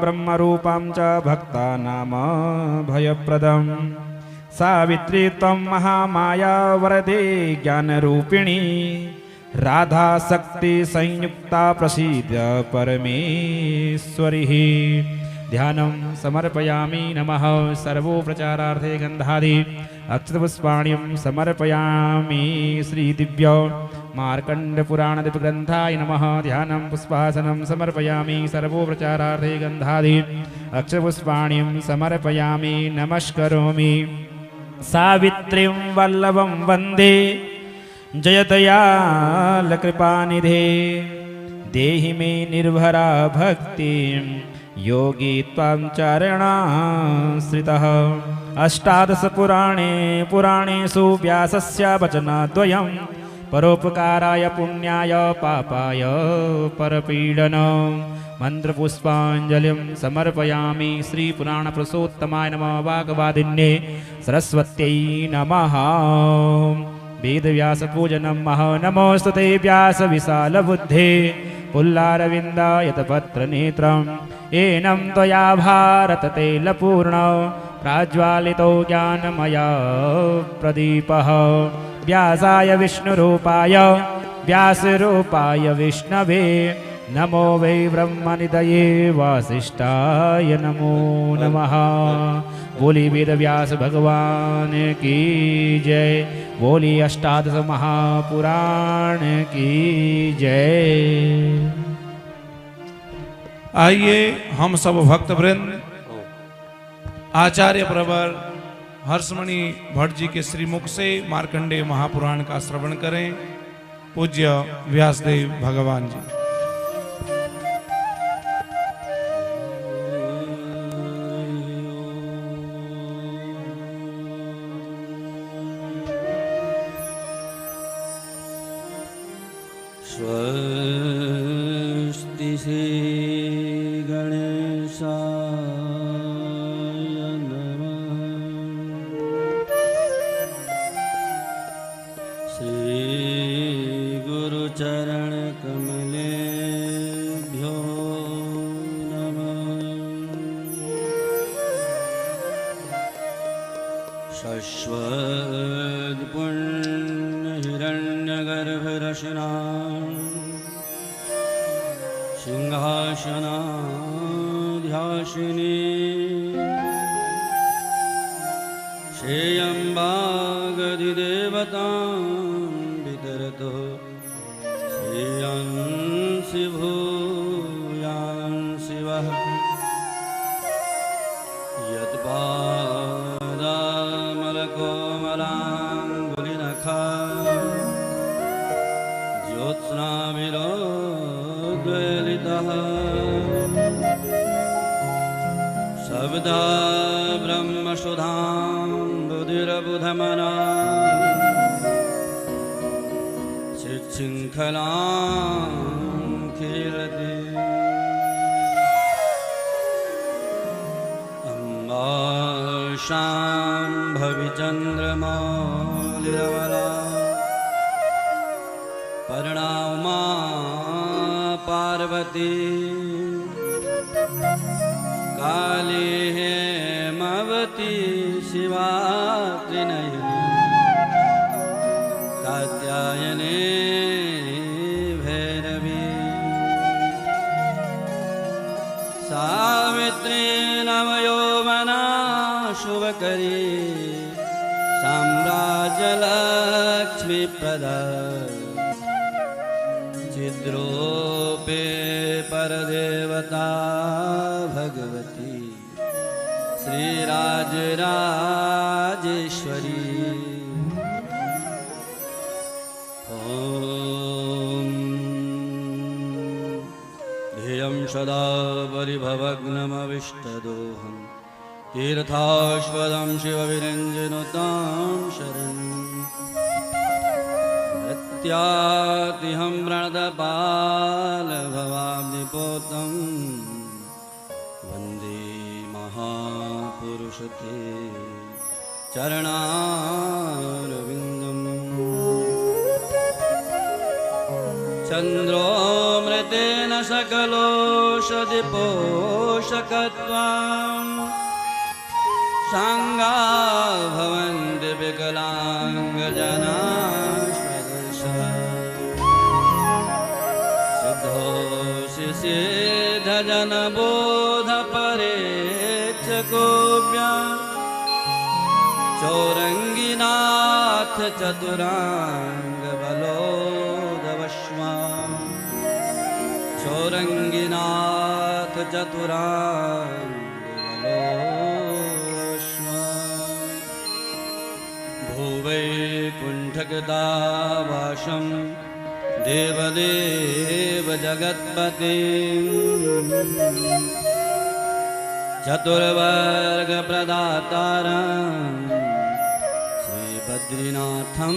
ब्रह्मरूपां च भक्तानां भयप्रदम् सावित्री त्वं महामाया वरदे ज्ञानरूपिणी राधा शक्ति संयुक्ता प्रसीद परमेश्वरी। ध्यानं समर्पयामि नमः सर्वोपचारार्थे गन्धादि अक्षतपुष्पाण्यं समर्पयामि श्रीदिव्य मार्कण्डपुराणदिव्यग्रन्थाय नमः। ध्यानं पुष्पासनं समर्पयामि सर्वोपचारार्थे गन्धादि अक्षतपुष्पाण्यं समर्पयामि नमस्करोमि। सावित्रीं वल्लभं वन्दे जयदयालकृपानिधे देहि मे निर्भरा भक्तिं योगी त्वां चरणाश्रितः। अष्टादश पुराणेषु व्यासस्य वचनद्वयं परोपकाराय पुण्याय पापाय परपीडन। मंत्रपुष्पाञ्जलिं समर्पयामि श्रीपुराणपुरुषोत्तमाय नमः वाग्वादिन्ये सरस्वत्यै नमः। वेदव्यासपूजनं महा नमोस्तुते व्यासविशालबुद्धे पुल्लारविन्दायतपत्रनेत्रम् एनं त्वया भारततैलपूर्णं प्राज्वालितो ज्ञानमया प्रदीपः। व्यासाय विष्णुरूपाय व्यासरूपाय विष्णवे नमो वै ब्रह्मनिधये वासिष्ठाय नमो नमः। बोली वेद व्यास भगवान की जय। बोली अष्टादश महापुराण की जय। आइए हम सब भक्त वृंद आचार्य प्रवर हर्षमणि भट्ट जी के श्रीमुख से मार्कंडेय महापुराण का श्रवण करें। पूज्य व्यासदेव भगवान जी। स्वस्ति श्री गणेशाय नमः। श्री गुरुचरण कमलेभ्यो नमः। शश्वत् पुण्य हिरण्यगर्भरशना सिंहासनाध्यासिनी श्रेयंबागधिदेवतां वितरतो श्रेयांसि भूयांसि वः। यत्पादामलकोमलाङ्गुलिनखा ज्योत्स्नाविरोद्वेलितः शब्दा ब्रह्मसुधाम्बुधिरबुधमना चिच्छृङ्खलां कीर्ति। अम्बा शाम्भवी चन्द्रमौलिरवला पर्णा उमा पार्वती काली हेमवती शिवा त्रिनयनी कात्यायनी भैरवी सावित्री नवयौवना शुभकरी साम्राज्यलक्ष्मीप्रदा चिद्रूपे परदेवता भगवती श्रीराजराजेश्वरी। ॐ ध्येयं सदा परिभवग्नमविष्टदोहं तीर्थास्पदं शिवविरञ्जनुतां शरणं प्रत्यातिहं प्रणतपालभवाब्धिपोतं वन्दे महापुरुषते चरणारविन्दम्। चन्द्रो मृतेन सकलोषधिपोषकत्वं साङ्गा भवन्ति विकलाङ्गजनाश्वदर्श सिद्धोऽसि सिद्धजनबोधपरेक्षकोऽभ्यां चौरङ्गिनाथ चतुराङ्गबलोदवश्वाम् चौरङ्गिनाथ चतुराङ्गबलोदवश्वाम् भुवैकुण्ठगदावासं देवदेव जगत्पते चतुर्वर्गप्रदातारं श्रीबद्रीनाथं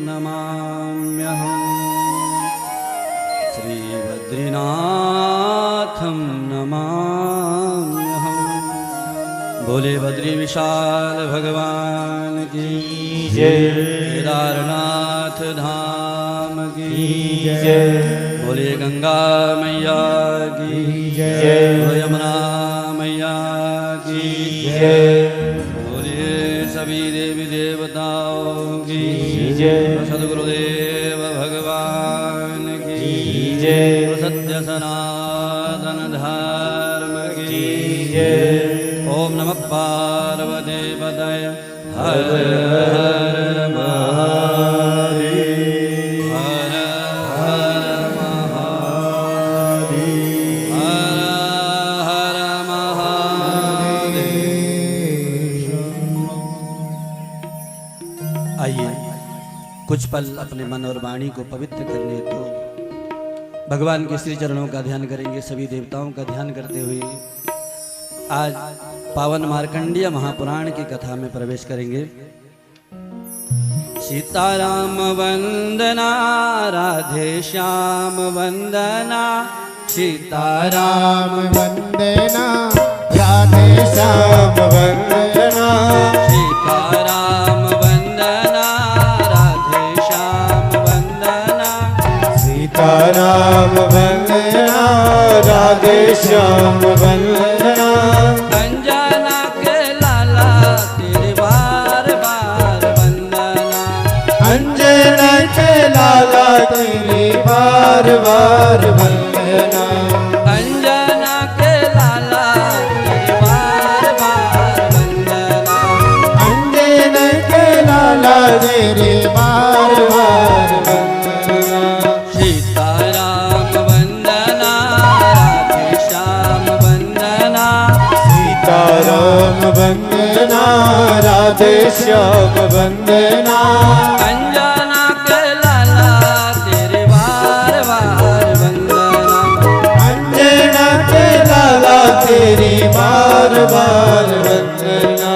नमाम्यहम् श्रीबद्रीनाथं नमाम्यहम्। बोले बद्री विशाल भगवान की जय, केदारनाथ धाम की जय, बोले गंगा मैया की जय, यमुना मैया की जय, बोले सभी देवी देवताओं की जय, सद्गुरुदेव भगवान की जय, सत्य सनातन धर्म की जय। ओम नमः पार्वती पतये हर हर महादेव हर हर महादेव हर हर महादेव। आइए कुछ पल अपने मन और वाणी को पवित्र करने को भगवान के श्री चरणों का ध्यान करेंगे। सभी देवताओं का ध्यान करते हुए आज पावन मार्कंडेय महापुराण की कथा में प्रवेश करेंगे। सीताराम वंदना राधे श्याम वंदना सीताराम वंदना राधे श्याम वंदना सीताराम वंदना राधे श्याम वंदना सीताराम वंदना राधे श्याम वंदना अंजना के लाला तेरे बार बार वंदना अंजना के लाला तेरी बार बार वंदना अंजना के लाला तेरे बार बार वंदना अंजना के लाला तेरी बार बार वंदना सीताराम वंदना राधे श्याम वंदना सीताराम वंदना राधे श्याम वंदना अंजना के लाला तेरे बार बार वंदना अंजना के लाला तेरी बार बार वंदना।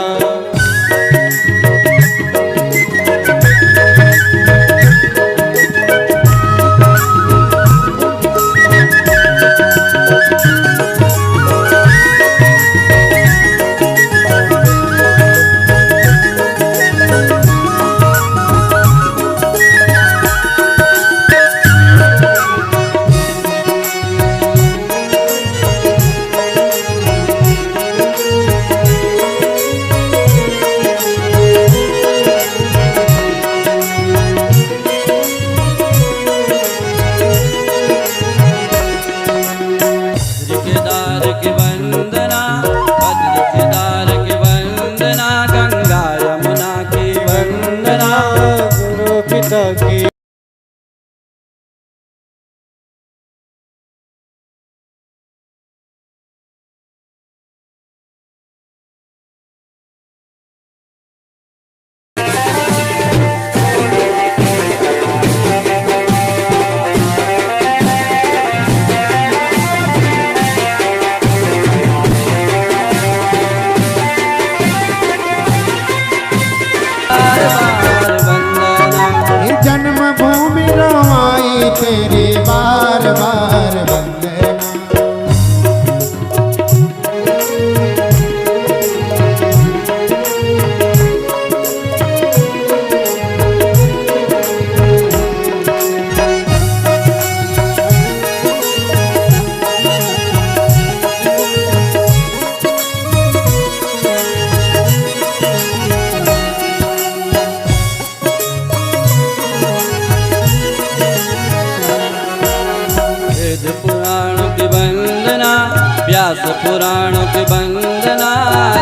व्यास पुराणों की वंदना,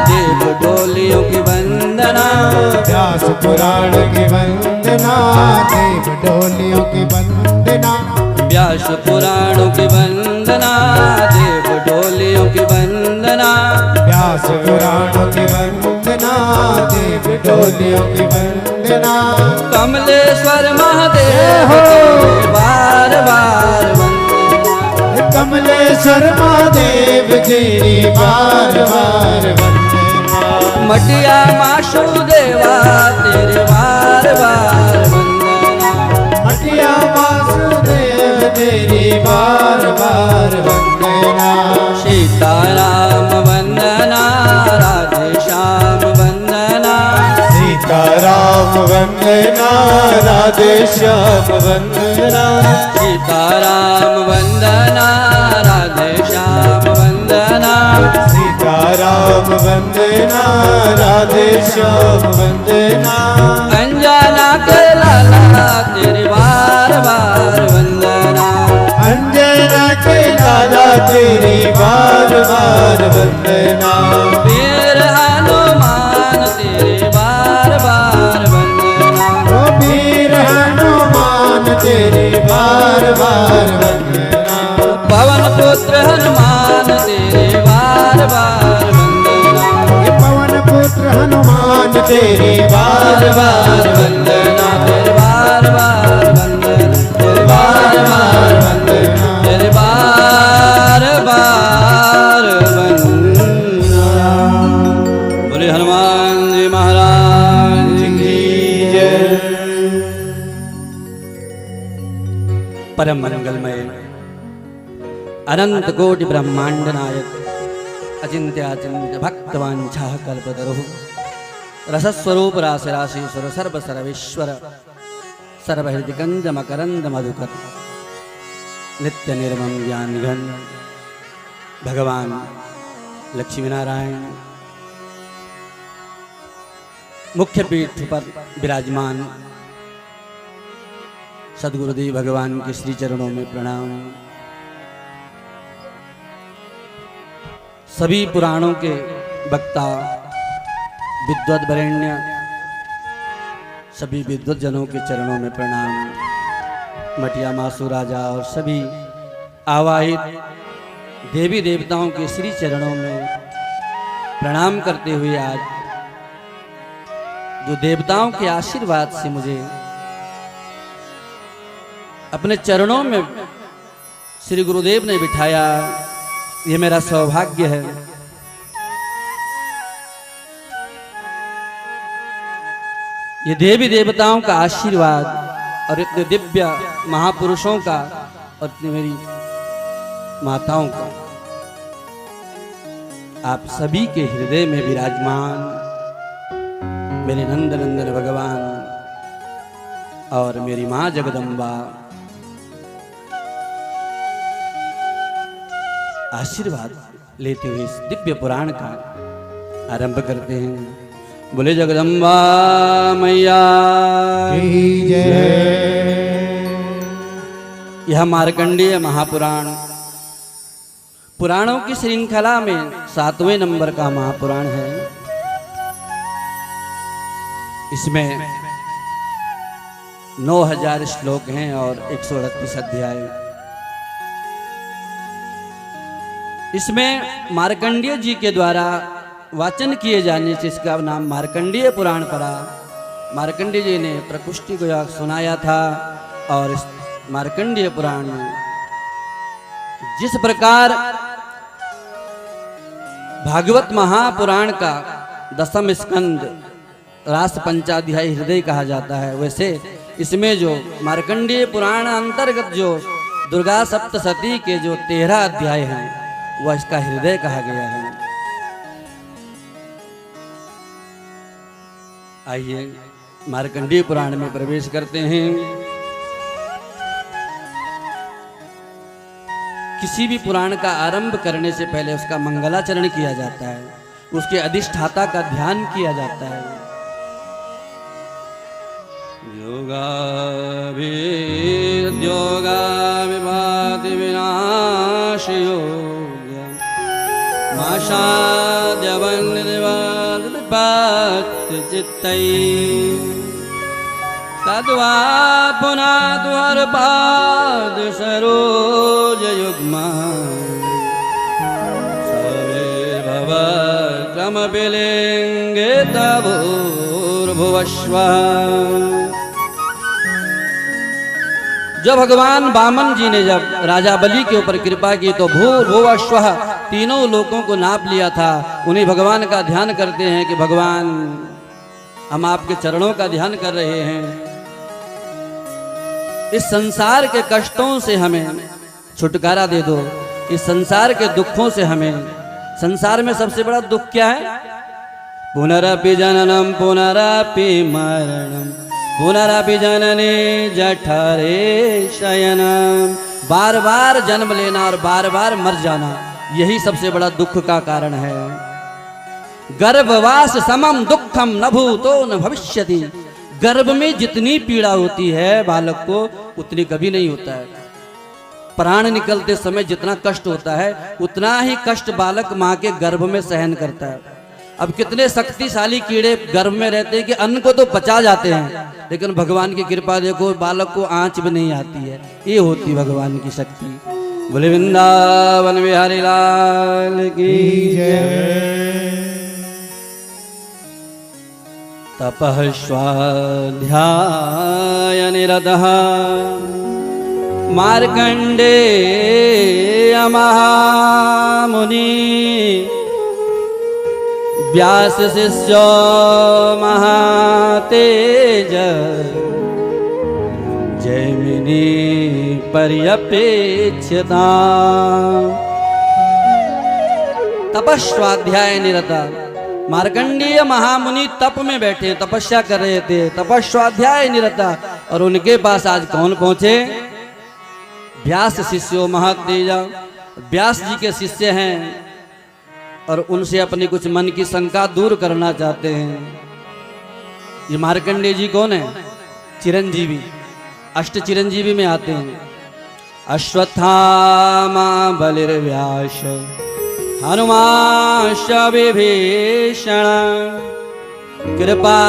देव डोलियों की वंदना, व्यास पुराण की वंदना, देव डोलियों की वंदना, व्यास पुराणों की वंदना, देव डोलियों की वंदना, व्यास पुराणों की वंदना, देव डोलियों की वंदना, कमलेश्वर महादेव की बार बार वंदना, कमलेश्वर महादेव जी बार बार वंदना, मटिया वासुदेवा तेरे बार बार वंदना, मटिया वासुदेव तेरी बार बार वंदना, सीताराम वंदना, राधे श्याम वंदना, सीताराम वंदना, राधे श्याम वंदना, सीताराम वंदना, राधे श्याम वंदना, सीताराम वंदना, राधे श्याम वंदना, अंजना के लाला तेरे बार बार वंदना, अंजना के लाला तेरी बार बार वंदना, वीर हनुमान तेरे बार बार वंदना, ओ वीर हनुमान तेरी बार बार वंदना, पवन पुत्र हनुमान तेरे बार बार वंदना, पवन पुत्र हनुमान तेरी बार बार वंदना, तेरे बार बार वंदना, तेरे बार बार वंदना, तेरे बार बार वंदना। बोले हनुमान जी महाराज की जय। परम मंगलमय अनंत कोटि ब्रह्मांड नायक अचिंत्याचिंत्य भक्तवांछा कल्पतरुः रसस्वरूप राशि राशीश्वर सर्व सर्वेश्वर सर्वहृदय कंद मकरंद मधुकर नित्य निर्मम ज्ञान घन भगवान लक्ष्मी नारायण मुख्य पीठ पर विराजमान सदगुरुदेव भगवान के श्री चरणों में प्रणाम। सभी पुराणों के वक्ता विद्वत वरेण्य सभी विद्वत जनों के चरणों में प्रणाम। मटिया मासू राजा और सभी आवाहित देवी देवताओं के श्री चरणों में प्रणाम करते हुए आज जो देवताओं के आशीर्वाद से मुझे अपने चरणों में श्री गुरुदेव ने बिठाया, ये मेरा सौभाग्य है। ये देवी देवताओं का आशीर्वाद और इतने दिव्य महापुरुषों का और इतनी मेरी माताओं का आप सभी के हृदय में विराजमान मेरे नंद नंदन भगवान और मेरी मां जगदम्बा आशीर्वाद लेते हुए इस दिव्य पुराण का आरंभ करते हैं। बोले जगदम्बा मैया की जय। यह मार्कंडेय महापुराण पुराणों की श्रृंखला में 7वें नंबर का महापुराण है। इसमें 9000 श्लोक हैं और 138 अध्याय। इसमें मार्कंडेय जी के द्वारा वाचन किए जाने से इसका नाम मार्कंडेय पुराण पड़ा। मार्कंडेय जी ने प्रकुष्टि को सुनाया था और इस मार्कंडेय पुराण में जिस प्रकार भागवत महापुराण का 10वां स्कंद रास पंचाध्यायी हृदय कहा जाता है, वैसे इसमें जो मार्कंडेय पुराण अंतर्गत जो दुर्गा सप्तशती के जो 13 अध्याय हैं वह इसका हृदय कहा गया है। आइए मार्कंडेय पुराण में प्रवेश करते हैं। किसी भी पुराण का आरंभ करने से पहले उसका मंगलाचरण किया जाता है, उसके अधिष्ठाता का ध्यान किया जाता है। योगा विभाति विनाश योग माशाद्यवन्निर्वादिपात्चित्तै तद्वा पुनातु हरपाद सरोजयुग्मा सविर्भव क्रमपिलिङ्गे तभूर्भुवस्वः। जब भगवान वामन जी ने जब राजा बलि के ऊपर कृपा की तो भूर्भुवस्वः तीनों लोगों को नाप लिया था। उन्हीं भगवान का ध्यान करते हैं कि भगवान हम आपके चरणों का ध्यान कर रहे हैं, इस संसार के कष्टों से हमें छुटकारा दे दो, इस संसार के दुखों से हमें। संसार में सबसे बड़ा दुख क्या है? पुनरपि जननम पुनरपि मरणम पुनरपि जननी जठरे शयनम। बार बार जन्म लेना और बार बार मर जाना, यही सबसे बड़ा दुख का कारण है। गर्भवास समम दुखम न भूतो न भविष्यति। गर्भ में जितनी पीड़ा होती है बालक को उतनी कभी नहीं होता है। प्राण निकलते समय जितना कष्ट होता है उतना ही कष्ट बालक माँ के गर्भ में सहन करता है। अब कितने शक्तिशाली कीड़े गर्भ में रहते हैं कि अन्न को तो पचा जाते हैं, लेकिन भगवान की कृपा देखो बालक को आंच भी नहीं आती है। ये होती भगवान की शक्ति। बोले वृंदावन बिहारी लाल की जय। तपः स्वाध्याय निरतः मार्कण्डेय महामुनि व्यास शिष्यो महातेज जैमिनी पर्यपेक्ष्यता। तपस्वाध्याय निरता मार्कंडेय महामुनि तप में बैठे तपस्या कर रहे थे, तपस्वाध्याय निरता। और उनके पास आज कौन पहुंचे? व्यास शिष्यो महातेजा। व्यास जी के शिष्य हैं और उनसे अपनी कुछ मन की शंका दूर करना चाहते हैं। ये मार्कंडेय जी कौन है? चिरंजीवी, अष्ट चिरंजीवी में आते हैं। अश्वत्थामा बलिर्व्यास हनुमांश्च विभीषण कृपा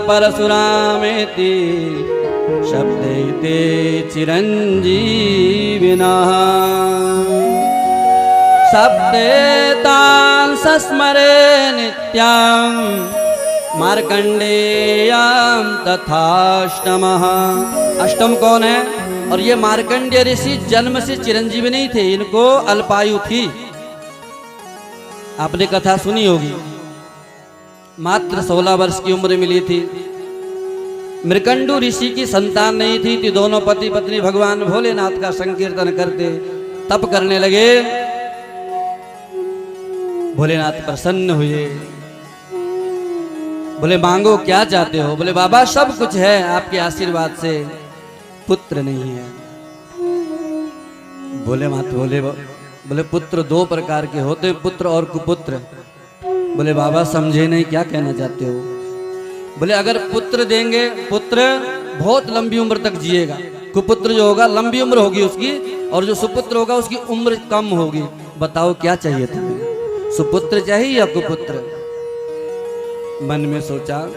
परशुरामेति शब्दैते चिरंजीविनः। सप्तेतां सस्मरे नित्यां मार्कंडेयं तथाष्टमः। अष्टम कौन है? और ये मार्कंडेय ऋषि जन्म से चिरंजीवी नहीं थे, इनको अल्पायु थी। आपने कथा सुनी होगी, मात्र 16 वर्ष की उम्र मिली थी। मृकंडू ऋषि की संतान नहीं थी, तो दोनों पति पत्नी भगवान भोलेनाथ का संकीर्तन करते तप करने लगे। भोलेनाथ प्रसन्न हुए, बोले मांगो क्या चाहते हो? बोले बाबा सब कुछ है आपके आशीर्वाद से, पुत्र नहीं है। बोले पुत्र दो प्रकार के होते हैं, पुत्र और कुपुत्र। बोले बाबा समझे नहीं, क्या कहना चाहते हो? बोले अगर पुत्र देंगे, पुत्र बहुत लंबी उम्र तक जिएगा, कुपुत्र जो होगा लंबी उम्र होगी उसकी, और जो सुपुत्र होगा उसकी उम्र कम होगी। बताओ क्या चाहिए तुम्हें, सुपुत्र चाहिए या कुपुत्र? मन में सोचा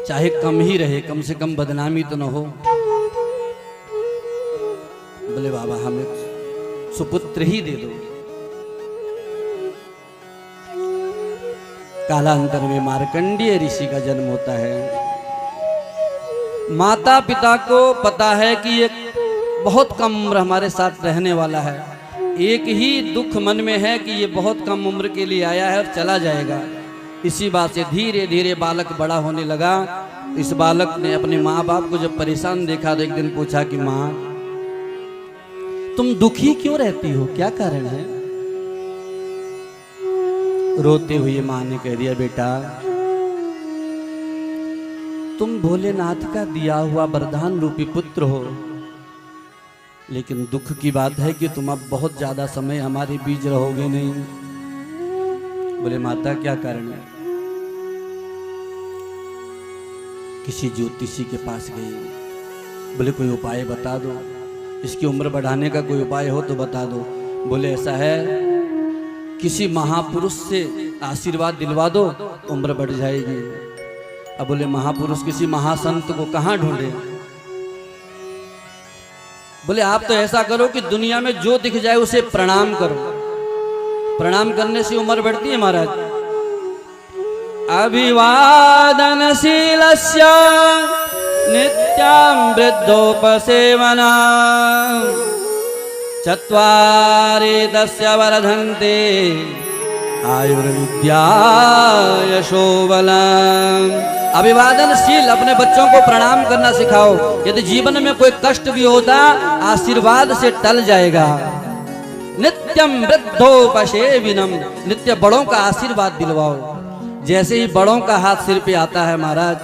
चाहे कम ही रहे, कम से कम बदनामी तो न हो। बोले बाबा हमें सुपुत्र ही दे दो। कालांतर में मार्कंडेय ऋषि का जन्म होता है। माता पिता को पता है कि ये बहुत कम उम्र हमारे साथ रहने वाला है, एक ही दुख मन में है कि ये बहुत कम उम्र के लिए आया है और चला जाएगा। इसी बात से धीरे धीरे बालक बड़ा होने लगा। इस बालक ने अपने माँ बाप को जब परेशान देखा तो एक दिन पूछा कि माँ तुम दुखी क्यों रहती हो, क्या कारण है? रोते हुए माँ ने कह दिया बेटा तुम भोलेनाथ का दिया हुआ वरदान रूपी पुत्र हो, लेकिन दुख की बात है कि तुम अब बहुत ज्यादा समय हमारे बीच रहोगे नहीं। बोले माता क्या कारण है? किसी ज्योतिषी के पास गई, बोले कोई उपाय बता दो, इसकी उम्र बढ़ाने का कोई उपाय हो तो बता दो। बोले ऐसा है किसी महापुरुष से आशीर्वाद दिलवा दो, उम्र बढ़ जाएगी। अब बोले महापुरुष किसी महासंत को कहाँ ढूंढे? बोले आप तो ऐसा करो कि दुनिया में जो दिख जाए उसे प्रणाम करो। प्रणाम करने से उम्र बढ़ती है महाराज। अभिवादनशीलस्य नित्यां वृद्धोपसेवना चत्वारि तस्य वर्धन्ते आयुर्विद्या यशोबलम्। अभिवादनशील, अपने बच्चों को प्रणाम करना सिखाओ। यदि जीवन में कोई कष्ट भी होता आशीर्वाद से टल जाएगा। नित्यम वृद्धोपसेविनम, नित्य बड़ों का आशीर्वाद दिलवाओ। जैसे ही बड़ों का हाथ सिर पे आता है महाराज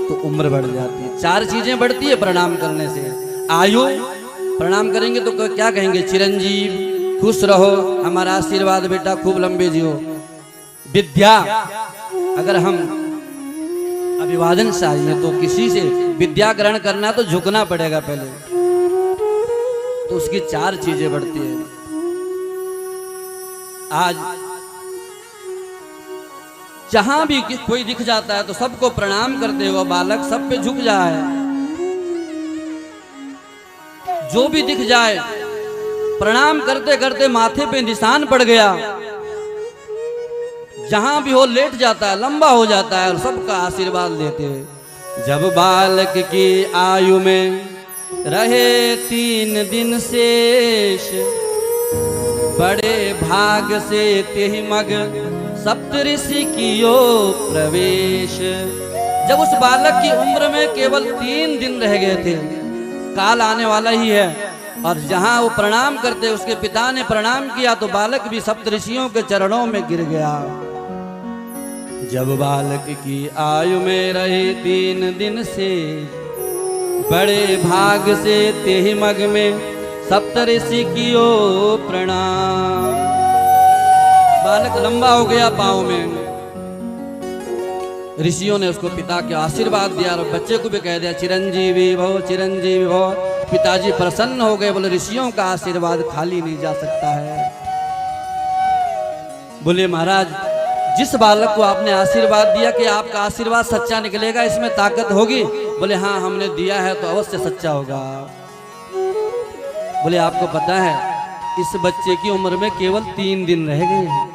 तो उम्र बढ़ जाती है। 4 चीजें बढ़ती है प्रणाम करने से। आयु, प्रणाम करेंगे तो क्या कहेंगे? चिरंजीव, खुश रहो, हमारा आशीर्वाद बेटा, खूब लंबे जियो। विद्या, अगर हम अभिवादनशाली है तो किसी से विद्या ग्रहण करना तो झुकना पड़ेगा पहले, तो उसकी 4 चीजें बढ़ती है। आज जहां भी कोई दिख जाता है तो सबको प्रणाम करते हुए बालक सब पे झुक जाए। जो भी दिख जाए प्रणाम करते करते माथे पे निशान पड़ गया, जहां भी हो लेट जाता है, लंबा हो जाता है और सबका आशीर्वाद लेते हैं। जब बालक की आयु में रहे 3 दिन शेष, बड़े भाग से तेहि मग सप्तऋषि कियो प्रवेश। जब उस बालक की उम्र में केवल 3 दिन रह गए थे, काल आने वाला ही है, और जहां वो प्रणाम करते उसके पिता ने प्रणाम किया तो बालक भी सप्तऋषियों के चरणों में गिर गया। जब बालक की आयु में रहे 3 दिन से, बड़े भाग से तेहि मग में सप्तऋषि कियो प्रणाम। बालक लंबा हो गया पांव में, ऋषियों ने उसको पिता के आशीर्वाद दिया और बच्चे को भी कह दिया चिरंजीवी भव, चिरंजीवी भव। पिताजी प्रसन्न हो गए, बोले ऋषियों का आशीर्वाद खाली नहीं जा सकता है। बोले महाराज, जिस बालक को आपने आशीर्वाद दिया कि आपका आशीर्वाद सच्चा निकलेगा, इसमें ताकत होगी? बोले हाँ, हमने दिया है तो अवश्य सच्चा होगा। बोले आपको पता है इस बच्चे की उम्र में केवल 3 दिन रह गए हैं।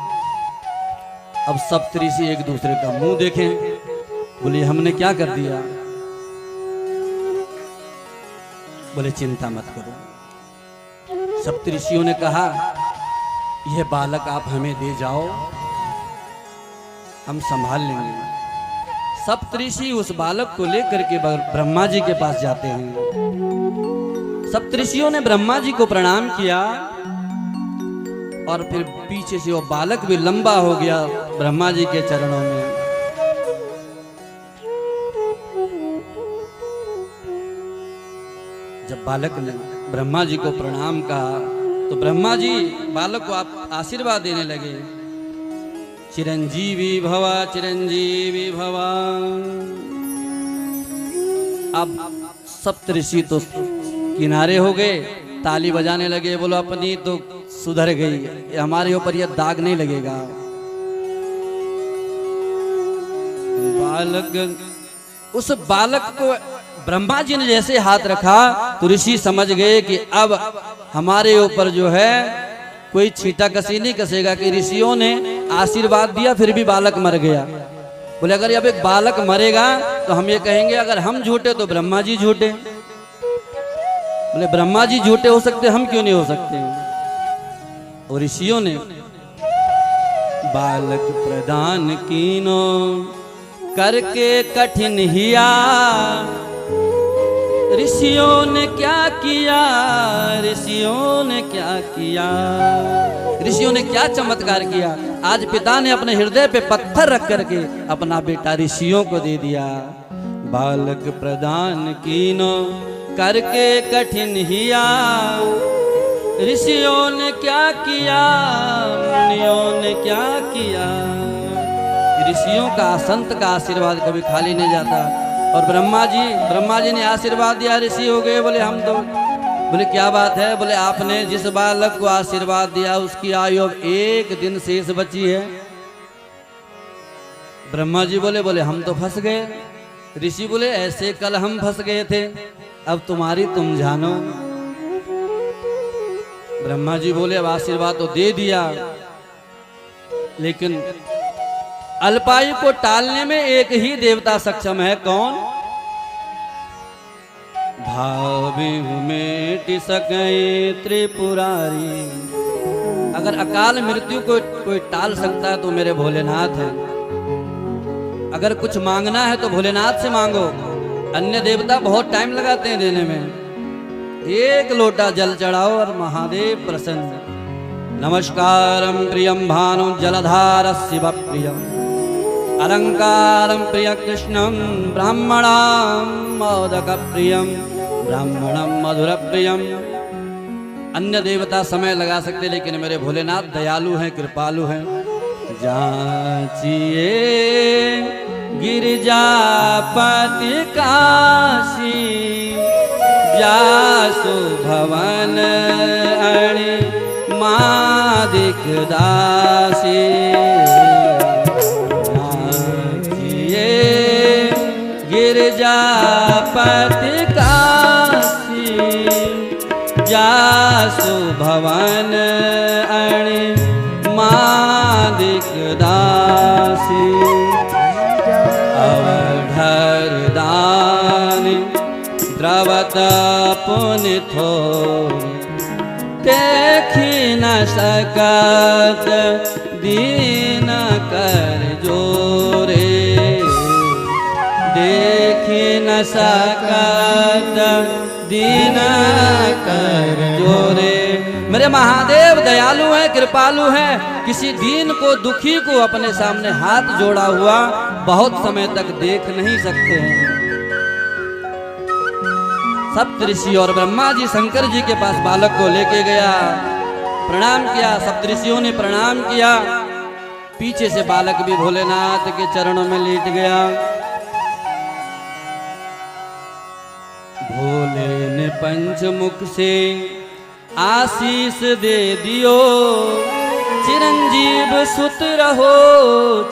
अब सप्तऋषि एक दूसरे का मुंह देखें, बोले हमने क्या कर दिया? बोले चिंता मत करो। सप्तऋषियों ने कहा यह बालक आप हमें दे जाओ, हम संभाल लेंगे। सप्तऋषि उस बालक को लेकर के ब्रह्मा जी के पास जाते हैं। सप्तऋषियों ने ब्रह्मा जी को प्रणाम किया और फिर पीछे से वो बालक भी लंबा हो गया ब्रह्मा जी के चरणों में। जब बालक ने ब्रह्मा जी को प्रणाम कहा तो ब्रह्मा जी बालक को आशीर्वाद देने लगे, चिरंजीवी भव, चिरंजीवी भव। अब सप्तऋषि तो किनारे हो गए, ताली बजाने लगे, बोलो अपनी तो सुधर गई, हमारे ऊपर यह दाग नहीं लगेगा। बालक, उस बालक को ब्रह्मा जी ने जैसे हाथ रखा तो ऋषि समझ गए कि अब हमारे ऊपर जो है कोई छींटा कसी नहीं कसेगा, कि ऋषियों ने आशीर्वाद दिया फिर भी बालक मर गया। बोले अगर अब एक बालक मरेगा तो हम ये कहेंगे अगर हम झूठे तो ब्रह्मा जी झूठे। बोले ब्रह्मा जी झूठे हो सकते, हम क्यों नहीं हो सकते? और ऋषियों ने बालक प्रदान कीनो करके कठिन हिया। ऋषियों ने क्या किया, ऋषियों ने क्या किया, ऋषियों ने क्या चमत्कार किया। आज पिता ने अपने हृदय पे पत्थर रख करके अपना बेटा ऋषियों को दे दिया। बालक प्रदान कीनो करके कठिन हिया। ऋषियों ने क्या किया, मुनियों ने क्या किया। ऋषियों का, संत का आशीर्वाद कभी खाली नहीं जाता। और ब्रह्मा जी ने आशीर्वाद दिया, ऋषि हो गए। बोले हम तो बोले क्या बात है? बोले आपने जिस बालक को आशीर्वाद दिया उसकी आयु अब 1 दिन शेष बची है। ब्रह्मा जी बोले हम तो फंस गए। ऋषि बोले ऐसे कल हम फंस गए थे, अब तुम्हारी तुम जानो। ब्रह्मा जी बोले अब आशीर्वाद तो दे दिया, लेकिन अल्पायु को टालने में एक ही देवता सक्षम है। कौन? भावी मेट सके त्रिपुरारी। अगर अकाल मृत्यु को कोई टाल सकता है तो मेरे भोलेनाथ है। अगर कुछ मांगना है तो भोलेनाथ से मांगो। अन्य देवता बहुत टाइम लगाते हैं देने में। 1 लोटा जल चढ़ाओ और महादेव प्रसन्न। नमस्कारम प्रियम भानु जलधार शिव प्रियम अलंकारम प्रिय कृष्णम ब्राह्मणम मोदक प्रियम ब्राह्मणम मधुर प्रियम। अन्य देवता समय लगा सकते, लेकिन मेरे भोलेनाथ दयालु हैं, कृपालु हैं। जाचिए गिरिजापति काशी व्यासु भवन अणि मादिक दासी। जाचिए गिरिजापति काशी व्यासु भवन अणि मादिक दासी। अवधर दानी द्रवत पुनि थोरी देखी न सकत दीन कर जोरे। देखी न सकत दीन कर जोरे। मेरे महादेव दयालु हैं, कृपालु हैं। किसी दीन को, दुखी को अपने सामने हाथ जोड़ा हुआ बहुत समय तक देख नहीं सकते हैं। सप्तऋषि और ब्रह्मा जी शंकर जी के पास बालक को लेके गया, प्रणाम किया। सप्तऋषियों ने प्रणाम किया। पीछे से बालक भी भोलेनाथ के चरणों में लेट गया। भोले ने पंचमुख से आशीष दे दियो, चिरंजीव सुत रहो,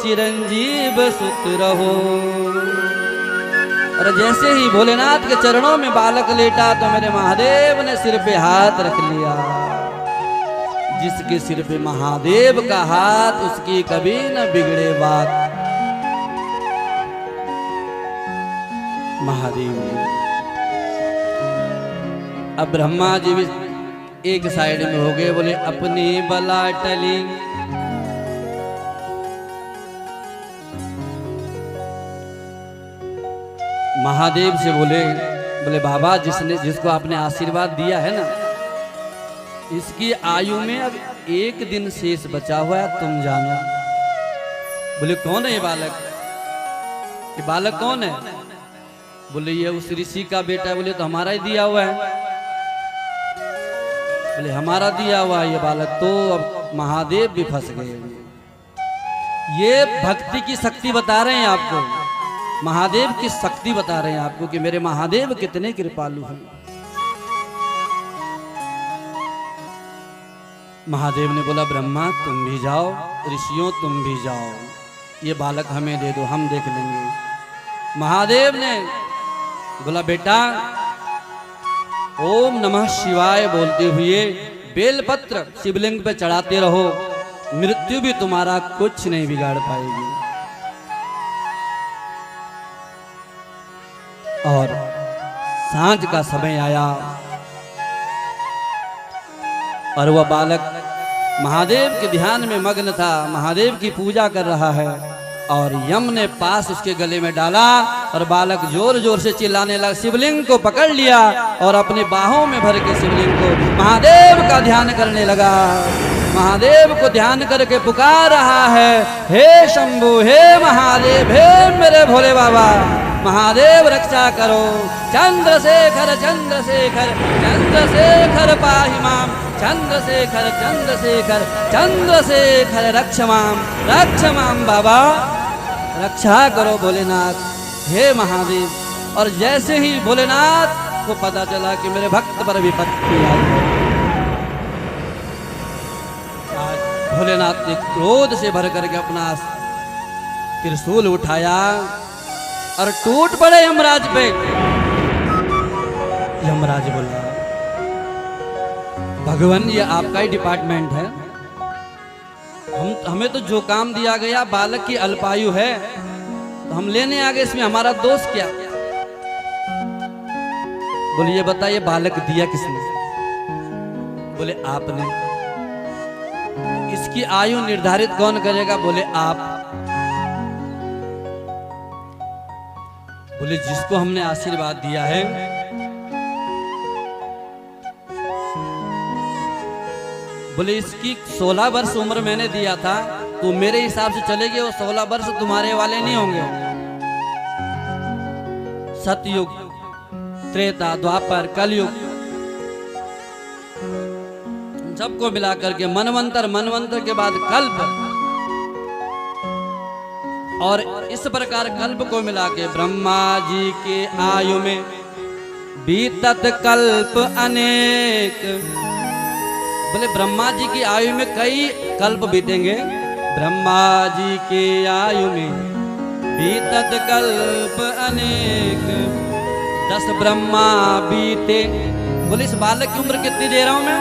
चिरंजीव सुत रहो। और जैसे ही भोलेनाथ के चरणों में बालक लेटा तो मेरे महादेव ने सिर पे हाथ रख लिया। जिसके सिर पे महादेव का हाथ उसकी कभी न बिगड़े बात। महादेव अब ब्रह्मा जी भी एक साइड में हो गए। बोले अपनी बला टली महादेव से बोले बाबा जिसको आपने आशीर्वाद दिया है ना, इसकी आयु में अब 1 दिन शेष बचा हुआ है, तुम जानो। बोले कौन है ये बालक? ये बालक कौन है? बोले ये उस ऋषि का बेटा है। बोले तो हमारा ही दिया हुआ है। बोले हमारा दिया हुआ ये बालक। तो अब महादेव भी फंस गए। ये भक्ति की शक्ति बता रहे हैं आपको, महादेव की शक्ति बता रहे हैं आपको कि मेरे महादेव कितने कृपालु हैं। महादेव ने बोला ब्रह्मा तुम भी जाओ, ऋषियों तुम भी जाओ, ये बालक हमें दे दो, हम देख लेंगे। महादेव ने बोला बेटा ओम नमः शिवाय बोलते हुए बेलपत्र शिवलिंग पे चढ़ाते रहो, मृत्यु भी तुम्हारा कुछ नहीं बिगाड़ पाएगी। और सांझ का समय आया और वह बालक महादेव के ध्यान में मग्न था, महादेव की पूजा कर रहा है। और यम ने पास उसके गले में डाला और बालक जोर जोर से चिल्लाने लगा, शिवलिंग को पकड़ लिया और अपनी बाहों में भर के शिवलिंग को महादेव का ध्यान करने लगा। महादेव को ध्यान करके पुकार रहा है, हे शंभु, हे महादेव, हे मेरे भोले बाबा, महादेव रक्षा करो। चंद्रशेखर चंद्रशेखर चंद्रशेखर पाहि माम, चंद्रशेखर चंद्रशेखर चंद्रशेखर रक्ष माम बाबा, रक्षा करो भोलेनाथ, हे महादेव। और जैसे ही भोलेनाथ को पता चला कि मेरे भक्त पर विपत्ति आई है। आज भोलेनाथ ने क्रोध से भर करके अपना त्रिशूल उठाया और टूट पड़े यमराज पे। यमराज बोला, भगवान ये आपका ही डिपार्टमेंट है, हमें तो जो काम दिया गया, बालक की अल्पायु है तो हम लेने आ गए, इसमें हमारा दोष क्या? बोले ये बताइए बालक दिया किसने? बोले आपने। इसकी आयु निर्धारित कौन करेगा? बोले आप। बोले जिसको हमने आशीर्वाद दिया है, बोले इसकी 16 वर्ष उम्र मैंने दिया था, तो मेरे हिसाब से चलेगी, वो 16 वर्ष तुम्हारे वाले नहीं होंगे। सतयुग, त्रेता, द्वापर, कलयुग, सबको मिलाकर के मनवंतर, मनवंतर के बाद कल्प, और इस प्रकार कल्प को मिला के ब्रह्मा जी के आयु में बीतत कल्प अनेक। बोले ब्रह्मा जी की आयु में कई कल्प बीतेंगे। ब्रह्मा जी के आयु में बीतत कल्प अनेक, 10 ब्रह्मा बीते। बोले इस बालक की उम्र कितनी दे रहा हूं मैं?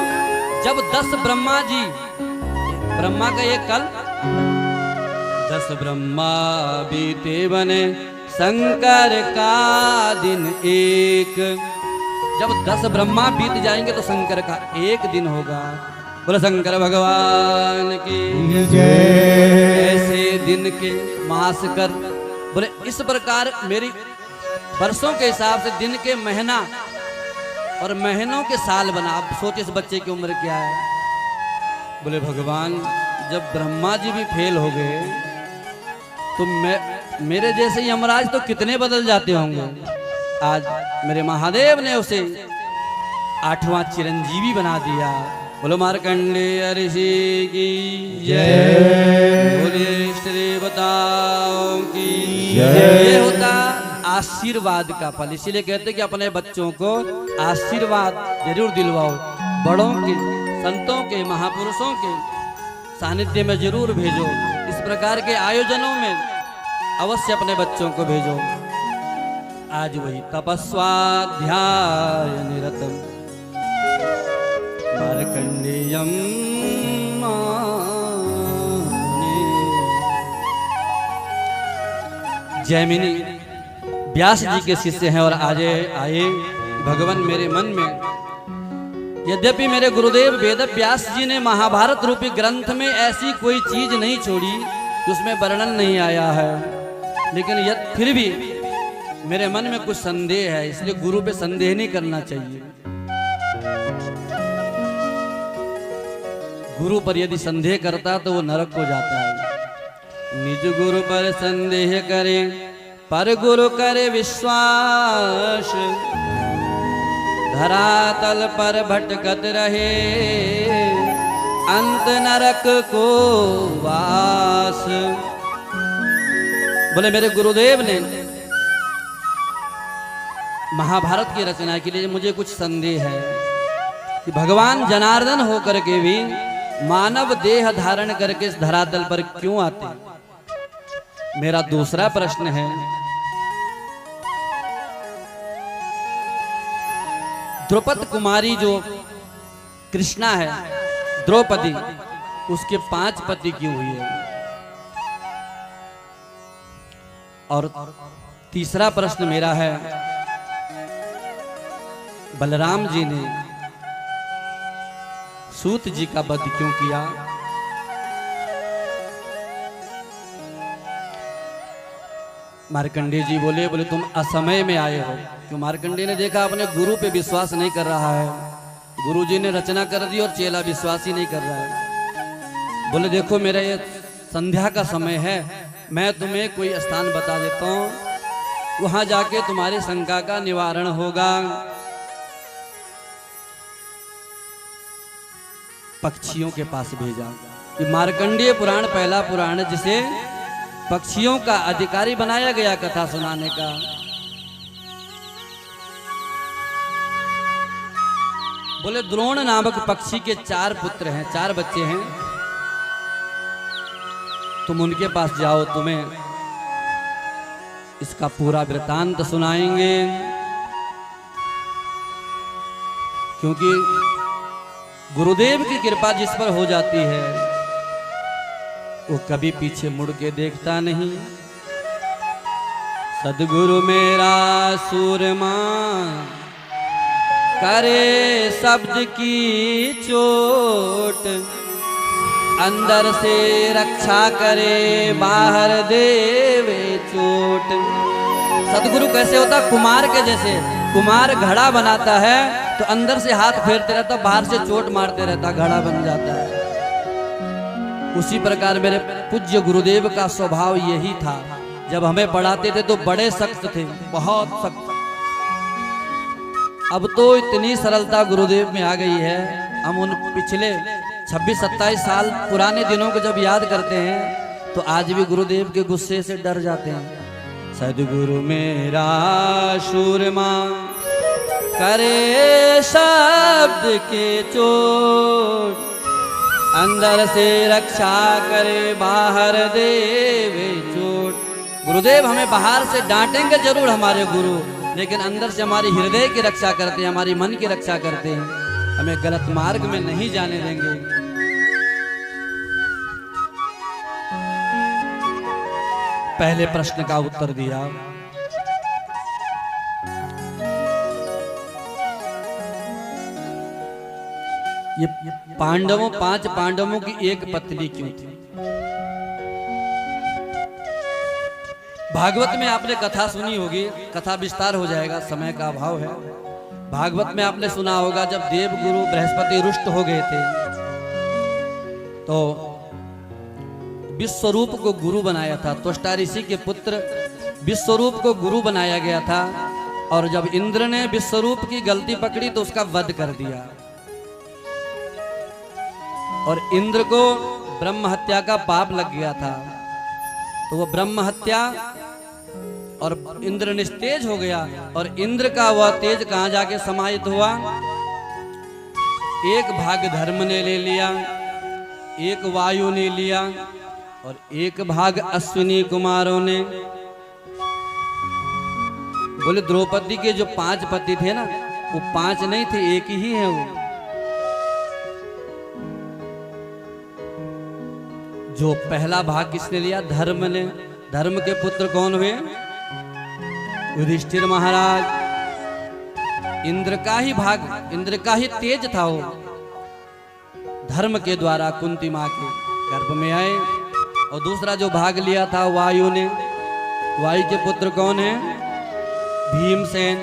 जब 10 ब्रह्मा जी, ब्रह्मा का एक कल्प, 10 ब्रह्मा बीते बने शंकर का दिन एक। जब 10 ब्रह्मा बीत जाएंगे तो शंकर का एक दिन होगा। बोले शंकर भगवान की जय। ऐसे दिन के मास कर। बोले इस प्रकार मेरी वर्षों के हिसाब से दिन के महीना और महीनों के साल बना। अब सोचे इस बच्चे की उम्र क्या है? बोले भगवान जब ब्रह्मा जी भी फेल हो गए तो मेरे जैसे यमराज तो कितने बदल जाते होंगे। आज मेरे महादेव ने उसे 8वां चिरंजीवी बना दिया। बोलो मार्कंडेय ऋषि की जय। बोले श्री देवताओं की जय। ये होता आशीर्वाद का फल। इसीलिए कहते कि अपने बच्चों को आशीर्वाद जरूर दिलवाओ। बड़ों के, संतों के, महापुरुषों के सानिध्य में जरूर भेजो। इस प्रकार के आयोजनों में अवश्य अपने बच्चों को भेजो। आज वही तपस्वाध्याय निरतम मार्कंडेयम जैमिनी व्यास जी के शिष्य हैं और आज आए भगवान मेरे मन में। यद्यपि मेरे गुरुदेव वेद व्यास जी ने महाभारत रूपी ग्रंथ में ऐसी कोई चीज नहीं छोड़ी जिसमें वर्णन नहीं आया है, लेकिन फिर भी मेरे मन में कुछ संदेह है, इसलिए गुरु पे संदेह नहीं करना चाहिए। गुरु पर यदि संदेह करता तो वो नरक को जाता है। निज गुरु पर संदेह करे, पर गुरु करे विश्वास। धरातल पर भटकत रहे, अंत नरक को वास। बोले मेरे गुरुदेव ने महाभारत की रचना के लिए मुझे कुछ संदेह है कि भगवान जनार्दन होकर के भी मानव देह धारण करके इस धरातल पर क्यों आते। मेरा दूसरा प्रश्न है, द्रौपदी कुमारी जो कृष्णा है, द्रौपदी, उसके 5 पति क्यों हुए? और तीसरा प्रश्न मेरा है, बलराम जी ने सूत जी का वध क्यों किया? मार्कंडेय जी बोले तुम असमय में आए हो। क्यों? मार्कंडेय ने देखा अपने गुरु पे विश्वास नहीं कर रहा है, गुरु जी ने रचना कर दी और चेला विश्वास ही नहीं कर रहा है। बोले देखो मेरा ये संध्या का समय है, मैं तुम्हें कोई स्थान बता देता हूँ, वहां जाके तुम्हारी शंका का निवारण होगा। पक्षियों के पास भेजा। ये मार्कंडेय पुराण पहला पुराण है जिसे पक्षियों का अधिकारी बनाया गया कथा सुनाने का। बोले द्रोण नामक पक्षी के 4 पुत्र हैं, 4 बच्चे हैं। तुम उनके पास जाओ, तुम्हें इसका पूरा वृतांत सुनाएंगे। क्योंकि गुरुदेव की कृपा जिस पर हो जाती है वो कभी पीछे मुड़ के देखता नहीं। सदगुरु मेरा सूरमा करे शब्द की चोट, अंदर से रक्षा करे बाहर देवे चोट। सदगुरु कैसे होता? कुमार के जैसे। कुमार घड़ा बनाता है तो अंदर से हाथ फेरते रहता, बाहर से चोट मारते रहता, घड़ा बन जाता है। उसी प्रकार मेरे पूज्य गुरुदेव का स्वभाव यही था। जब हमें पढ़ाते थे तो बड़े सख्त थे, बहुत सख्त। अब तो इतनी सरलता गुरुदेव में आ गई है, हम उन पिछले 26-27 साल पुराने दिनों को जब याद करते हैं तो आज भी गुरुदेव के गुस्से से डर जाते हैं। सदगुरु मेरा शूरमा करे शब्द के चोट, अंदर से रक्षा करे बाहर देवे चोट। गुरुदेव हमें बाहर से डांटेंगे जरूर हमारे गुरु, लेकिन अंदर से हमारी हृदय की रक्षा करते हैं, हमारी मन की रक्षा करते हैं, हमें गलत मार्ग में नहीं जाने देंगे। पहले प्रश्न का उत्तर दिया। ये पांडवों 5 पांडवों की एक पत्नी क्यों थी? भागवत में आपने कथा सुनी होगी, कथा विस्तार हो जाएगा, समय का अभाव है। भागवत में आपने सुना होगा जब देवगुरु बृहस्पति रुष्ट हो गए थे तो विश्वरूप को गुरु बनाया था। त्वष्टा ऋषि के पुत्र विश्वरूप को गुरु बनाया गया था, और जब इंद्र ने विश्वरूप की गलती पकड़ी तो उसका वध कर दिया। और इंद्र को ब्रह्म हत्या का पाप लग गया था, तो वो ब्रह्म हत्या और इंद्र निस्तेज हो गया। और इंद्र का वह तेज कहां जाके समाहित हुआ? एक भाग धर्म ने ले लिया, एक वायु ने लिया, और एक भाग अश्विनी कुमारों ने। बोले द्रौपदी के जो 5 पति थे ना, वो 5 नहीं थे, एक ही है वो। जो पहला भाग किसने लिया? धर्म ने। धर्म के पुत्र कौन हुए? युधिष्ठिर महाराज। इंद्र का ही भाग, इंद्र का ही तेज था वो। धर्म के द्वारा कुंती मां के गर्भ में आए। और दूसरा जो भाग लिया था वायु ने। वायु के पुत्र कौन है? भीमसेन।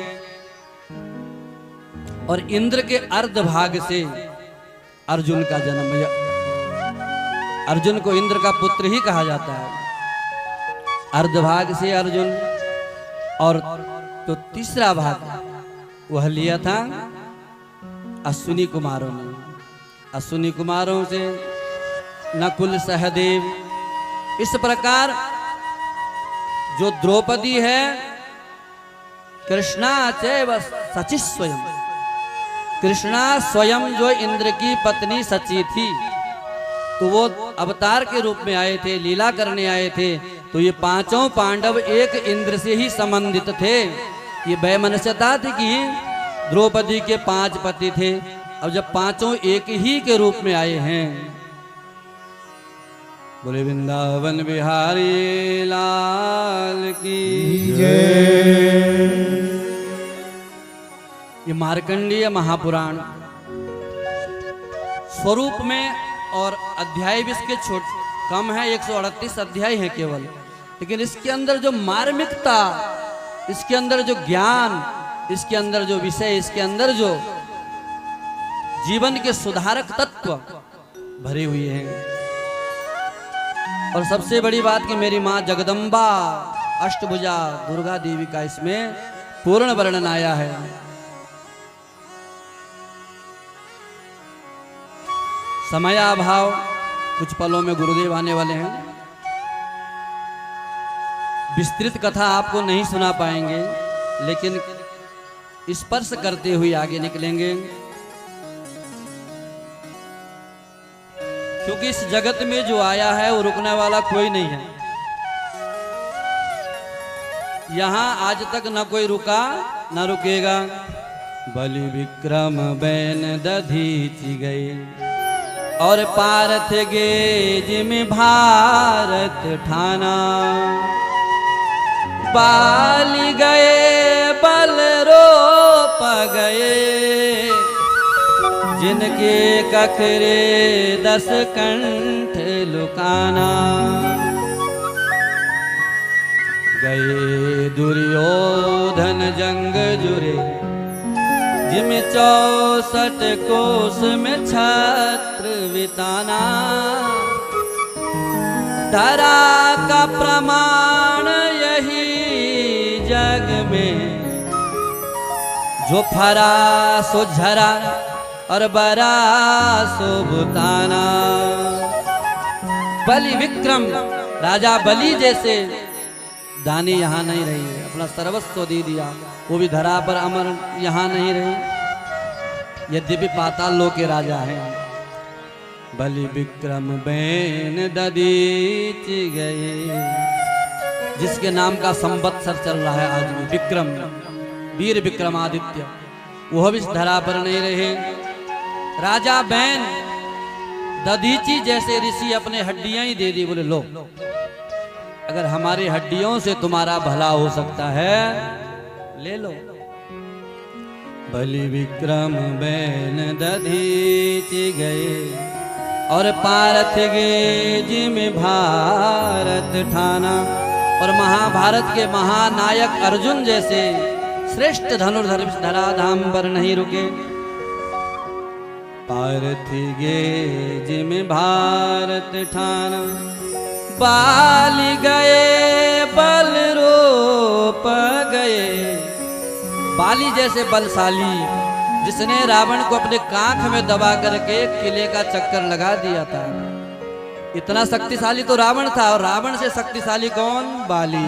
और इंद्र के अर्ध भाग से अर्जुन का जन्म हुआ। अर्जुन को इंद्र का पुत्र ही कहा जाता है, अर्धभाग से अर्जुन। और तो तीसरा भाग वह लिया था अश्विनी कुमारों ने। अश्विनी कुमारों से नकुल सहदेव। इस प्रकार जो द्रौपदी है, कृष्णा चैव सची स्वयं। कृष्णा स्वयं जो इंद्र की पत्नी सची थी, तो वो अवतार के रूप में आए थे, लीला करने आए थे। तो ये 5 पांडव एक इंद्र से ही संबंधित थे। ये वैमनस्यता थी कि द्रौपदी के 5 पति थे, अब जब 5 एक ही के रूप में आए हैं। बोले वृंदावन बिहारी लाल की जय। ये मार्कंडेय महापुराण स्वरूप में और अध्याय भी इसके कम है, 138 अध्याय हैं केवल, लेकिन इसके अंदर जो मार्मिकता, इसके अंदर जो ज्ञान, इसके अंदर जो विषय, इसके अंदर जो जीवन के सुधारक तत्व भरे हुए हैं। और सबसे बड़ी बात कि मेरी मां जगदम्बा अष्टभुजा दुर्गा देवी का इसमें पूर्ण वर्णन आया है। समयाभाव, कुछ पलों में गुरुदेव आने वाले हैं। विस्तृत कथा आपको नहीं सुना पाएंगे, लेकिन स्पर्श करते हुए आगे निकलेंगे। क्योंकि इस जगत में जो आया है वो रुकने वाला कोई नहीं है। यहाँ आज तक न कोई रुका न रुकेगा। बलि विक्रम बैन दधीचि गए और पारथ गे जिम भारत ठाना। बाली गए बल रोप गए जिनके कखरे 10 कंठ लुकाना। गए दुर्योधन जंग जुरे जिम 64 कोस में छत्र विताना। धरा का प्रमाण यही जग में जो फरा सो झरा और बरा सो बुताना। बलि विक्रम राजा बलि जैसे दानी यहाँ नहीं रही है, अपना सर्वस्व दे दिया, वो भी धरा पर अमर यहाँ नहीं रही, यद्यपि पाताल लोक के राजा हैं। बलि विक्रम बैन दधीचि गए, जिसके नाम का संवत्सर चल रहा है आज भी, विक्रम वीर विक्रमादित्य, वह भी इस धरा पर नहीं रहे। राजा बैन दधीचि जैसे ऋषि अपने हड्डियां ही दे दी, बोले लो अगर हमारी हड्डियों से तुम्हारा भला हो सकता है ले लो। बलि विक्रम बैन दधीचि गए और पारथ गे जिम भारत ठाना। और महाभारत के महानायक अर्जुन जैसे श्रेष्ठ धनुर्धर धराधाम पर नहीं रुके। पारथ गे जिम भारत ठाना। बाली गए बल रोप गए, बाली जैसे बलशाली जिसने रावण को अपने कांख में दबा करके किले का चक्कर लगा दिया था। इतना शक्तिशाली तो रावण था, और रावण से शक्तिशाली कौन? बाली।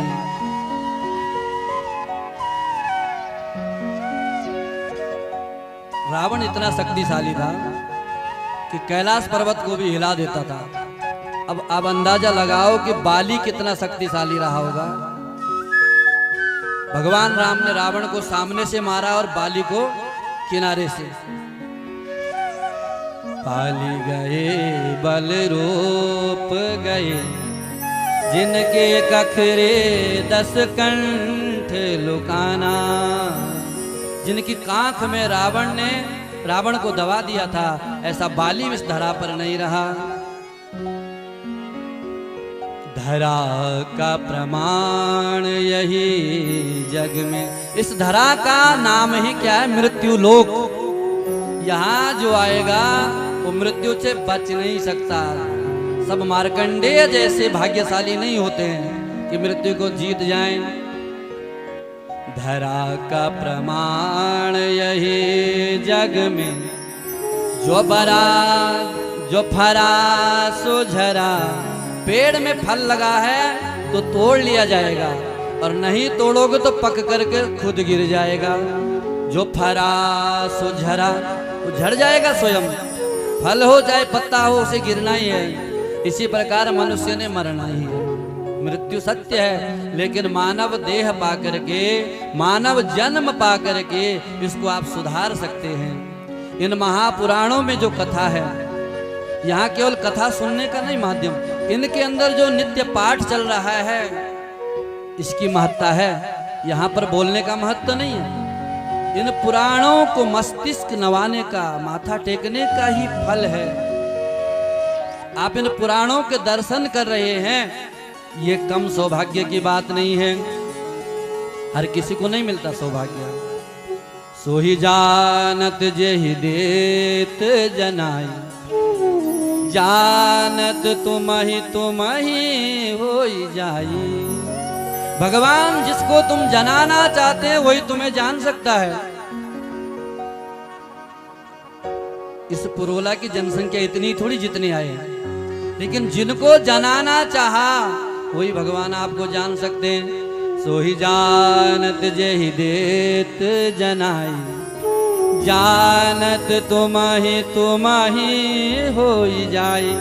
रावण इतना शक्तिशाली था कि कैलाश पर्वत को भी हिला देता था। अब अंदाजा लगाओ कि बाली कितना शक्तिशाली रहा होगा। भगवान राम ने रावण को सामने से मारा और बाली को किनारे से। बाली गए बल रोप गए जिनके कखरे 10 कंठ लुकाना। जिनकी कांख में रावण ने रावण को दबा दिया था, ऐसा बाली इस धरा पर नहीं रहा। धरा का प्रमाण यही जग में, इस धरा का नाम ही क्या है? मृत्यु लोक। यहाँ जो आएगा वो मृत्यु से बच नहीं सकता। सब मार्कंडेय जैसे भाग्यशाली नहीं होते हैं कि मृत्यु को जीत जाएं। धरा का प्रमाण यही जग में जो बरा जो फरा सो झरा। पेड़ में फल लगा है तो तोड़ लिया जाएगा, और नहीं तोड़ोगे तो पक करके खुद गिर जाएगा। जो फरा सो झरा, वो झड़ जाएगा स्वयं। फल हो चाहे पत्ता हो, उसे गिरना ही है। इसी प्रकार मनुष्य ने मरना ही है। मृत्यु सत्य है, लेकिन मानव देह पा करके, मानव जन्म पा करके इसको आप सुधार सकते हैं। इन महापुराणों में जो कथा है, यहाँ केवल कथा सुनने का नहीं माध्यम, इनके अंदर जो नित्य पाठ चल रहा है इसकी महत्ता है। यहाँ पर बोलने का महत्व नहीं है। इन पुराणों को मस्तिष्क नवाने का, माथा टेकने का ही फल है। आप इन पुराणों के दर्शन कर रहे हैं, ये कम सौभाग्य की बात नहीं है। हर किसी को नहीं मिलता सौभाग्य। सोही जानत जेहि देत जनाई, जानत तुम ही होई जाई। भगवान जिसको तुम जनाना चाहते हैं वही तुम्हें जान सकता है। इस पुरोला की जनसंख्या इतनी थोड़ी जितनी आए हैं, लेकिन जिनको जनाना चाहा वही भगवान आपको जान सकते हैं। सोही जानत जेहि देत जनाई, जानत तुम ही होई जाई।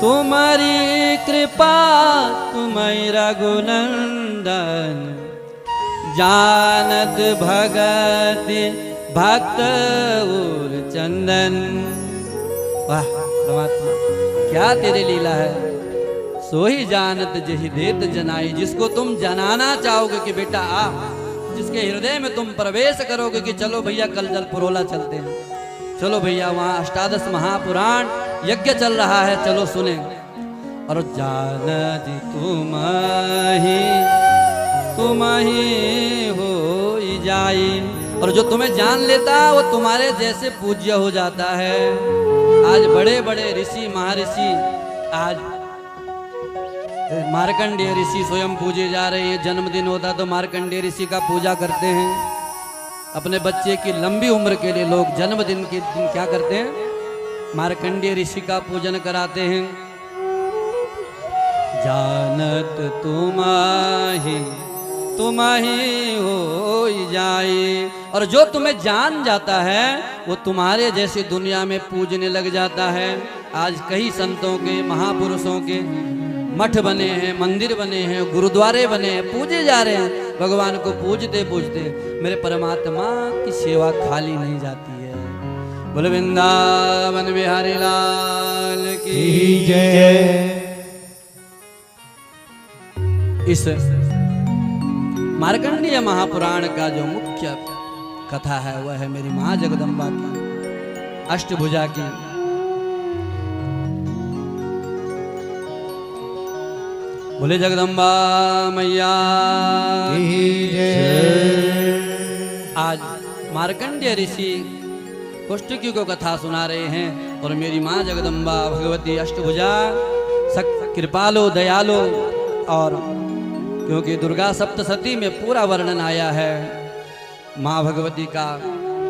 तुम्हारी कृपा तुम्हारी रघुनंदन जानत भगत भक्त और चंदन। वाह परमात्मा क्या तेरी लीला है। सो ही जानत जही देत जनाई, जिसको तुम जनाना चाहोगे कि बेटा आ, जिसके हृदय में तुम प्रवेश करोगे कि चलो भैया कल जल पुरोला चलते हैं, चलो भैया वहाँ अष्टादश महापुराण यज्ञ चल रहा है, चलो सुने। और जानत तुम ही हो जाई, और जो तुम्हें जान लेता वो तुम्हारे जैसे पूज्य हो जाता है। आज बड़े बड़े ऋषि महर्षि, आज मार्कंडेय ऋषि स्वयं पूजे जा रहे हैं। जन्मदिन होता तो मार्कंडेय ऋषि का पूजा करते हैं। अपने बच्चे की लंबी उम्र के लिए लोग जन्मदिन के दिन क्या करते हैं, मार्कंडेय ऋषि का पूजन कराते हैं। जानत तुम ही हो जाए, और जो तुम्हें जान जाता है वो तुम्हारे जैसी दुनिया में पूजने लग जाता है। आज कई संतों के महापुरुषों के मठ बने हैं, मंदिर बने हैं, गुरुद्वारे बने हैं, पूजे जा रहे हैं। भगवान को पूजते पूजते मेरे परमात्मा की सेवा खाली नहीं जाती है। बोल वृंदावन बिहारी लाल की जय। इस मार्कंडेय महापुराण का जो मुख्य कथा है वह है मेरी माँ जगदम्बा की अष्टभुजा की। बोले जगदम्बा मैया की जय। आज मार्कंडेय ऋषि कुष्टकी को कथा सुना रहे हैं और मेरी माँ जगदम्बा भगवती अष्टभुजा कृपालो दयालो, और क्योंकि दुर्गा सप्तशती में पूरा वर्णन आया है माँ भगवती का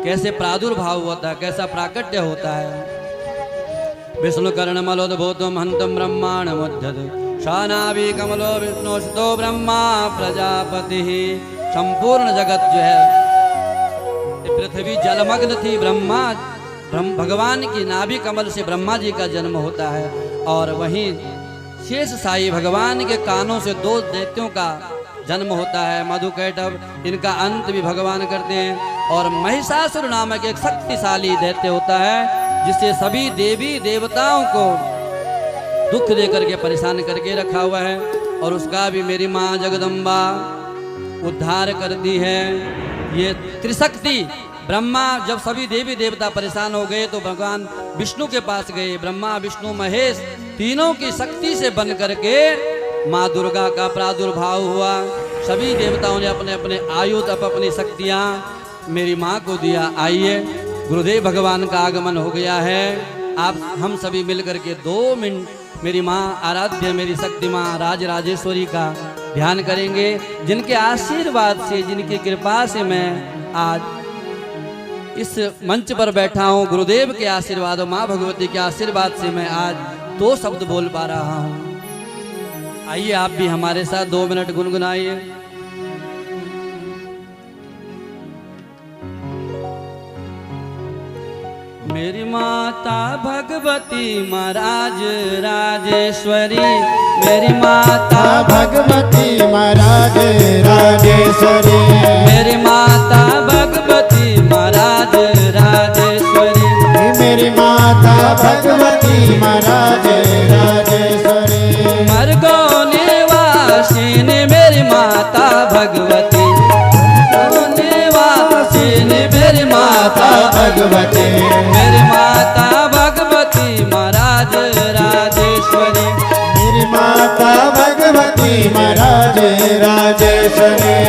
कैसे प्रादुर्भाव होता है, कैसा प्राकट्य होता है। विष्णु कर्ण मलोद्भूतम हंतम ब्रह्मांड मुद्धत शानाभि कमलो विष्णुस्तो ब्रह्मा प्रजापति। संपूर्ण जगत जो है पृथ्वी जलमग्न थी। भगवान की नाभि कमल से ब्रह्मा जी का जन्म होता है, और वहीं शेष साई भगवान के कानों से दो दैत्यों का जन्म होता है, मधुकैटभ, इनका अंत भी भगवान करते हैं। और महिषासुर नामक एक शक्तिशाली दैत्य होता है जिससे सभी देवी देवताओं को दुख दे करके परेशान करके रखा हुआ है, और उसका भी मेरी माँ जगदम्बा उद्धार करती है। ये त्रिशक्ति ब्रह्मा, जब सभी देवी देवता परेशान हो गए तो भगवान विष्णु के पास गए। ब्रह्मा विष्णु महेश तीनों की शक्ति से बन करके माँ दुर्गा का प्रादुर्भाव हुआ। सभी देवताओं ने अपने अपने आयुध अपनी शक्तियाँ मेरी माँ को दिया। आइए गुरुदेव भगवान का आगमन हो गया है। आप हम सभी मिल करके 2 मिनट मेरी माँ आराध्य मेरी शक्ति माँ राजराजेश्वरी का ध्यान करेंगे, जिनके आशीर्वाद से, जिनकी कृपा से मैं आज इस मंच पर बैठा हूँ। गुरुदेव के आशीर्वाद और माँ भगवती के आशीर्वाद से मैं आज 2 शब्द बोल पा रहा हूँ। आइए आप भी हमारे साथ 2 मिनट गुनगुनाइए। मेरी माता भगवती महाराज राजेश्वरी, मेरी माता भगवती महाराज राजेश्वरी, मेरी माता भगवती महाराज राजेश्वरी, मेरी माता भगवती महाराज राजेश्वरी, मरगो निवासिनी मेरी माता भगवती, निवासिनी मेरी माता भगवती, मेरी माता भगवती महाराज राजेश्वरी, मेरी माता भगवती महाराज राजेश्वरी।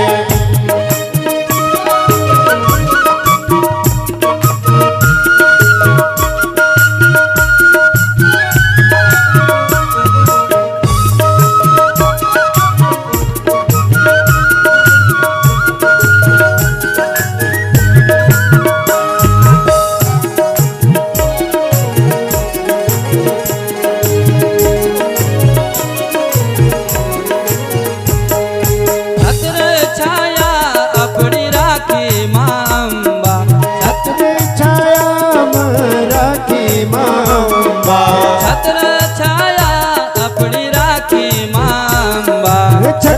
छत्र छाया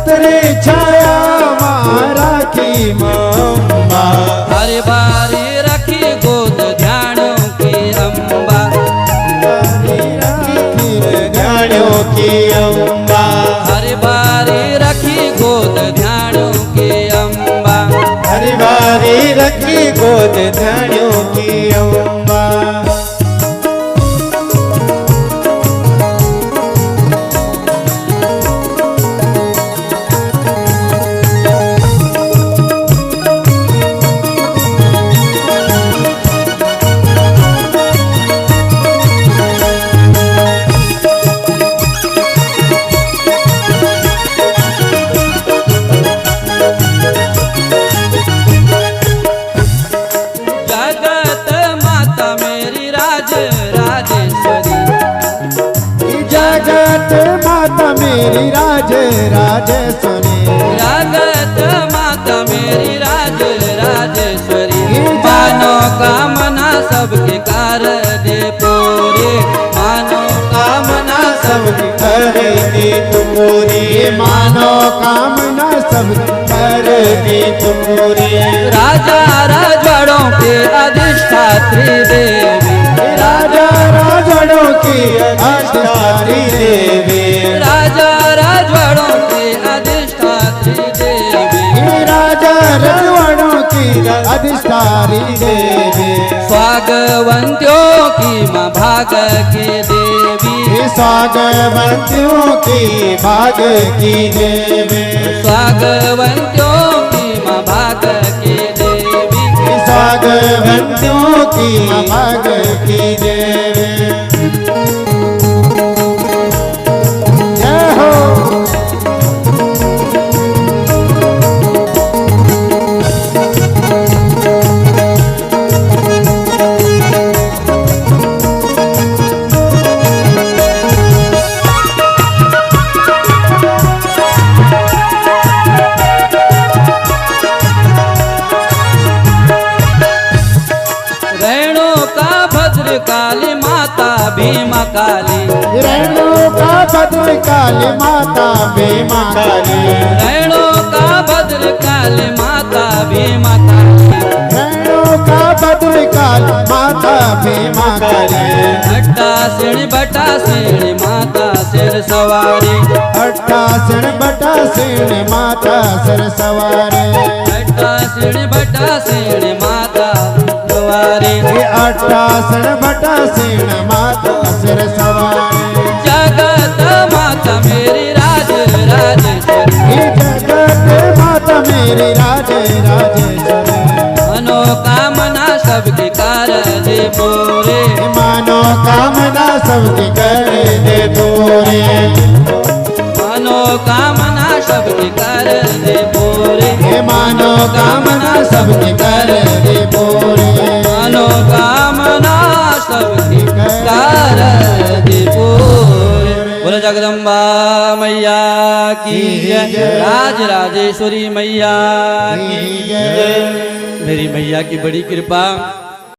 छतरी छाया मारा की अम्बा हर बारी रखी गोद ध्यानों की अम्बा ध्यानों की अम्बा हर बारी रखी गोद ध्यानों की अम्बा हर बारी रखी गोद ध्यानों की अम्बा जगत माता मेरी राजेश्वरी जगत माता मेरी राजेश्वरी जगत माता मेरी राजेश्वरी मानो कामना सबके कार दे पूरी मानो कामना सबकी कर दी तुम पूरी मानो कामना सब कर दी तुम पूरी राजा राजवाड़ों के अधिष्ठात्री देवी राजा राजड़ों की अधिष्ठात्री देवी राजा राजवाड़ों के अधिष्ठात्री देवी राजा राजड़ों की अधिष्ठात्री देवी स्वागवंतियों की माँ भाग की देवी स्वागवंतियों की भाग की देवी स्वागवंतियों की माँ भाग की देवी स्वागवंतियों की भाग की देवी जय हो काली माता भीमा काली रेणु का भद्र काली माता भीमा काली रेणु का भद्र काली माता भीमा काली रेणु का भद्र काली माता भीमा काली बटासीण माता सिर सवारी अट्ठासीन बटासीन माता सिर सवारी बटासीण माता सवारी अट्ठासीन बटासीन माता सिर सवारी जगत माता मेरी राजेश्वरी जगत माता मेरी राजेश्वरी मनोकामना सबकी कार दे पूरे मानो कामना सबकी कर दे पूरे मनोकामना सबकी कर दे पूरे मानो कामना सबकी कर दे पूरे मनोकामना सबकी कर दे पूरे। बोलो जगदम्बा मैया की जय राज राजेश्वरी मैया की जय। मेरी मैया की बड़ी कृपा